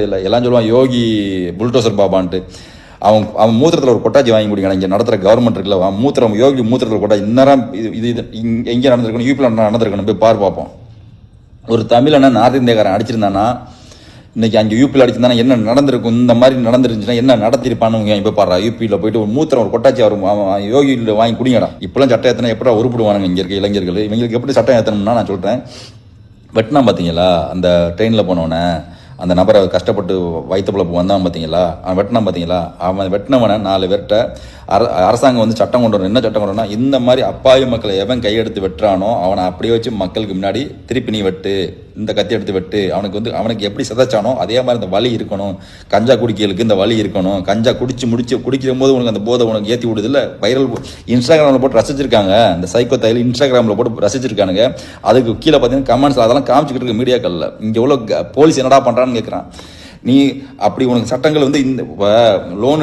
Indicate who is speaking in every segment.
Speaker 1: இல்லை எல்லாம் சொல்லுவான் யோகி புல்டோசர் பாபான்ட்டு. அவன் அவன் மூத்திரத்தில் ஒரு கொட்டாச்சி வாங்கி குடிக்கணும். இங்கே நடத்துகிற கவர்மெண்ட் இருக்குல்ல, அவன் மூத்திரம் யோகி மூத்திரத்தில் கொட்டாச்சி இந்நேரம் இது எங்கே நடந்திருக்கணும், யூபியில் நடந்திருக்கணும். போய் பார்ப்போம். ஒரு தமிழனை நார்த் இந்தியாக்காரன் அடிச்சிருந்தானா இன்னைக்கு அங்கே யூபியில் அடிச்சிருந்தானா என்ன நடந்திருக்கும்? இந்த மாதிரி நடந்துருந்துச்சுன்னா என்ன நடத்திருப்பான்னு இப்போ பாடுறா. யூபியில் போயிட்டு ஒரு மூத்திரம் ஒரு கொட்டாச்சி வரும் யோகியில் வாங்கி குடிங்கடா. இப்பெல்லாம் சட்டம் ஏற்றினா எப்படா உருப்பிடுவானுங்க இங்கே இருக்க இளைஞர்கள். இவங்களுக்கு எப்படி சட்டம் ஏற்றணும்னா நான் சொல்கிறேன். வெட்டினா பார்த்தீங்களா அந்த ட்ரெயினில் போனவனே, அந்த நபரை கஷ்டப்பட்டு வயிற்றுப்புழப்பு வந்தான் பார்த்தீங்களா, அவன் வெட்டினான் பார்த்தீங்களா, அவன் வெட்டினவனை 4 பேர்கிட்ட அரசாங்கம் வந்து சட்டம் கொண்டு வரணும். என்ன சட்டம் கொண்டு வரணும்? இந்த மாதிரி அப்பாவி மக்களை எவன் கையெடுத்து வெட்டுறானோ அவனை அப்படியே வச்சு மக்களுக்கு முன்னாடி திருப்பி நீ வெட்டு, இந்த கத்தி எடுத்து வெட்டு. அவனுக்கு எப்படி சிதைச்சானோ அதே மாதிரி இந்த வலி இருக்கணும். கஞ்சா குடிக்கிறதுக்கு இந்த வலி இருக்கணும். கஞ்சா குடிக்கும் போது உனக்கு அந்த போதை உனக்கு ஏற்றி விடுது இல்லை. வைரல் இன்ஸ்டாகிராமில் போட்டு ரசிச்சிருக்காங்க. இந்த சைக்கோ தையில் இன்ஸ்டாகிராமில் போட்டு ரசிச்சிருக்கானுங்க. அதுக்கு கீழே பார்த்தீங்கன்னா கமெண்ட்ஸ் அதெல்லாம் காமிச்சிக்கிட்டு இருக்க மீடியாக்களில் இங்கே எவ்வளோ போலீஸ் என்னடா பண்ணுறான்னு கேட்குறான். நீ அப்படி உனக்கு சட்டங்கள் வந்து இந்த லோன்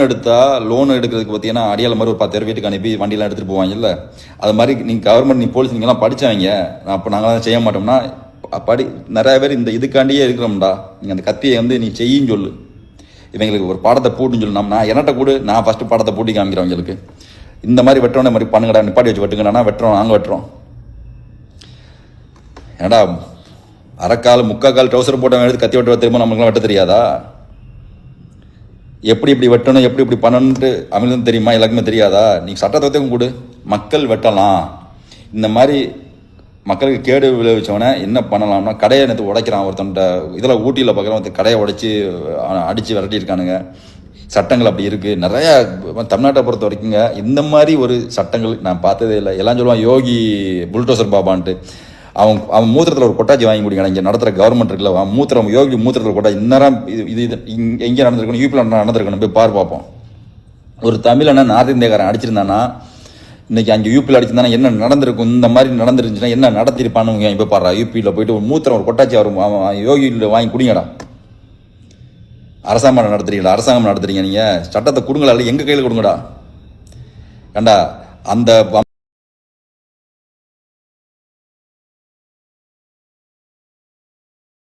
Speaker 1: எடுக்கிறதுக்கு பார்த்தீங்கன்னா அடியால் மாதிரி ஒரு 10 பேர் வீட்டுக்கு அனுப்பி வண்டியெலாம் எடுத்துகிட்டு போவாங்க இல்லை. அது மாதிரி நீங்கள் கவர்மெண்ட், நீ போலீஸ் நீங்கள்லாம் படித்தவங்க, அப்போ நாங்களாம் செய்ய மாட்டோம்னா நிறைய பேர் இந்த இதுக்காண்டியே இருக்கிறோம்டா. நீங்கள் அந்த கத்தியை வந்து நீ செய்யின்னு சொல்லு. இவங்களுக்கு ஒரு பாடத்தை போட்டுன்னு சொல்லு. நான் என்னட்ட கூட நான் ஃபஸ்ட்டு பாடத்தை போட்டி காமிக்கிறவங்களுக்கு இந்த மாதிரி வெட்டுறோம் மாதிரி பண்ணுங்கடா, நிப்பாட்டி வச்சு வெட்டுங்கடா. வெட்டுறோம், நாங்கள் வெட்டுறோம். ஏடா அரைக்கால் 3/4 ட்ரௌசர் போட்டவன் எடுத்து கத்தி வெட்ட தெரியுமா? நம்மளுக்குலாம் வெட்ட தெரியாதா? எப்படி வெட்டணும், எப்படி பண்ணணுன்ட்டு அவங்களுக்கும் தெரியுமா? எல்லாருக்குமே தெரியாதா? நீ சட்டத்தையும் கொடு, மக்கள் வெட்டலாம். இந்த மாதிரி மக்களுக்கு கேடு விளைவிச்சவனை என்ன பண்ணலாம்னா, கடையை நேற்று உடைக்கிறான் ஒருத்தன்ட்ட. இதில் ஊட்டியில் பார்க்குறவன் கடையை உடைச்சி அடித்து விரட்டியிருக்கானுங்க. சட்டங்கள் அப்படி இருக்குது நிறையா. தமிழ்நாட்டை பொறுத்த வரைக்குங்க இந்த மாதிரி ஒரு சட்டங்கள் நான் பார்த்ததே இல்லை. எல்லாம் சொல்லுவான் யோகி புல்டோசர் பாபான்ட்டு. அவன் மூத்திரத்தில் ஒரு கொட்டாச்சி வாங்கி குடிக்கணும். இங்கே நடத்துகிற கவர்மெண்ட் இருக்குல்ல, அவன் யோகி மூத்திரத்தில் கொட்டாச்சி இந்நேரம் இது எங்கே நடந்திருக்கணும், யூபியில் நடந்திருக்கணும். போய் பார்ப்போம். ஒரு தமிழனை நார்த் இந்தியாக்காரன் அடிச்சிருந்தானா இன்னைக்கு அங்கே யூபியில் அடிச்சிருந்தானா என்ன நடந்திருக்கும்? இந்த மாதிரி நடந்துருந்துச்சுன்னா என்ன நடத்திருப்பான்னு இப்போ பாடுறா. யூபியில் போயிட்டு ஒரு மூத்திரம் ஒரு கொட்டாச்சி வரும் யோகியில் வாங்கி குடிங்கடா. அரசாங்கம் நடத்துறீங்க நீங்கள், சட்டத்தை கொடுங்களா இல்லை எங்கள் கையில் கொடுங்கடா. கண்டா அந்த